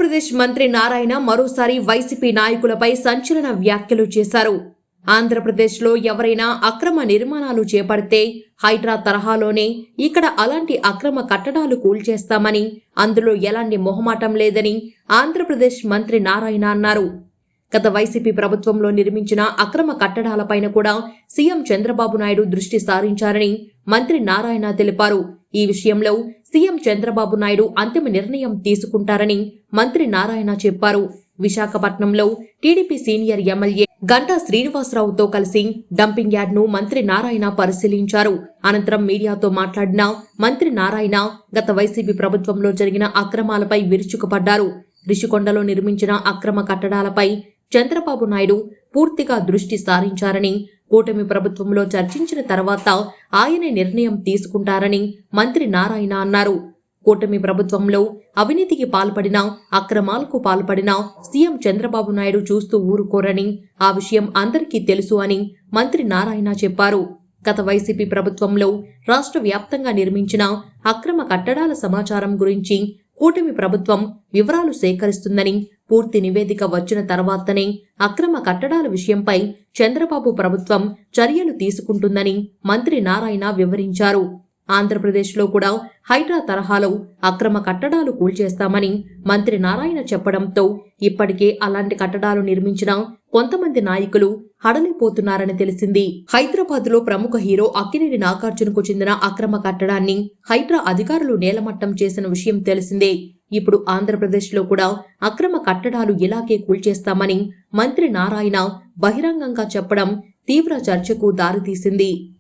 ఆంధ్రప్రదేశ్ మంత్రి నారాయణ మరోసారి వైసీపీ నాయకులపై సంచలన వ్యాఖ్యలు చేశారు. ఆంధ్రప్రదేశ్లో ఎవరైనా అక్రమ నిర్మాణాలు చేపడితే హైడ్రా తరహాలోనే ఇక్కడ అలాంటి అక్రమ కట్టడాలు కూల్చేస్తామని, అందులో ఎలాంటి మొహమాటం లేదని ఆంధ్రప్రదేశ్ మంత్రి నారాయణ అన్నారు. గత వైసీపీ ప్రభుత్వంలో నిర్మించిన అక్రమ కట్టడాలపైన కూడా సీఎం చంద్రబాబు నాయుడు దృష్టి సారించారని మంత్రి నారాయణ తెలిపారు. ఈ విషయంలో సీఎం చంద్రబాబు నాయుడు అంతిమ నిర్ణయం తీసుకుంటారని మంత్రి నారాయణ చెప్పారు. విశాఖపట్నంలో టీడీపీ సీనియర్ ఎమ్మెల్యే గంటా శ్రీనివాసరావుతో కలిసి డంపింగ్ యార్డ్ను మంత్రి నారాయణ పరిశీలించారు. అనంతరం మీడియాతో మాట్లాడిన మంత్రి నారాయణ గత వైసీపీ ప్రభుత్వంలో జరిగిన అక్రమాలపై విరుచుకుపడ్డారు. రిషికొండలో నిర్మించిన అక్రమ కట్టడాలపై చంద్రబాబు నాయుడు పూర్తిగా దృష్టి సారించారని, కూటమి ప్రభుత్వంలో చర్చించిన తర్వాత ఆయనే నిర్ణయం తీసుకుంటారని మంత్రి నారాయణ అన్నారు. కూటమి ప్రభుత్వంలో అవినీతికి పాల్పడినా, అక్రమాలకు పాల్పడినా సీఎం చంద్రబాబు నాయుడు చూస్తూ ఊరుకోరని, ఆ విషయం అందరికీ తెలుసు అని మంత్రి నారాయణ చెప్పారు. గత వైసీపీ ప్రభుత్వంలో రాష్ట్ర వ్యాప్తంగా నిర్మించిన అక్రమ కట్టడాల సమాచారం గురించి కూటమి ప్రభుత్వం వివరాలు సేకరిస్తుందని, పూర్తి నివేదిక వచ్చిన తర్వాతనే అక్రమ కట్టడాల విషయంపై చంద్రబాబు ప్రభుత్వం చర్యలు తీసుకుంటుందని మంత్రి నారాయణ వివరించారు. ఆంధ్రప్రదేశ్లో కూడా హైడ్రా తరహాలో అక్రమ కట్టడాలు కూల్చేస్తామని మంత్రి నారాయణ చెప్పడంతో ఇప్పటికే అలాంటి కట్టడాలు నిర్మించిన కొంతమంది నాయకులు హడలిపోతున్నారని తెలిసింది. హైదరాబాద్లో ప్రముఖ హీరో అక్కినేని నాగార్జునకు చెందిన అక్రమ కట్టడాన్ని హైడ్రా అధికారులు నేలమట్టం చేసిన విషయం తెలిసిందే. ఇప్పుడు ఆంధ్రప్రదేశ్లో కూడా అక్రమ కట్టడాలు ఇలాగే కూల్చేస్తామని మంత్రి నారాయణ బహిరంగంగా చెప్పడం తీవ్ర చర్చకు దారితీసింది.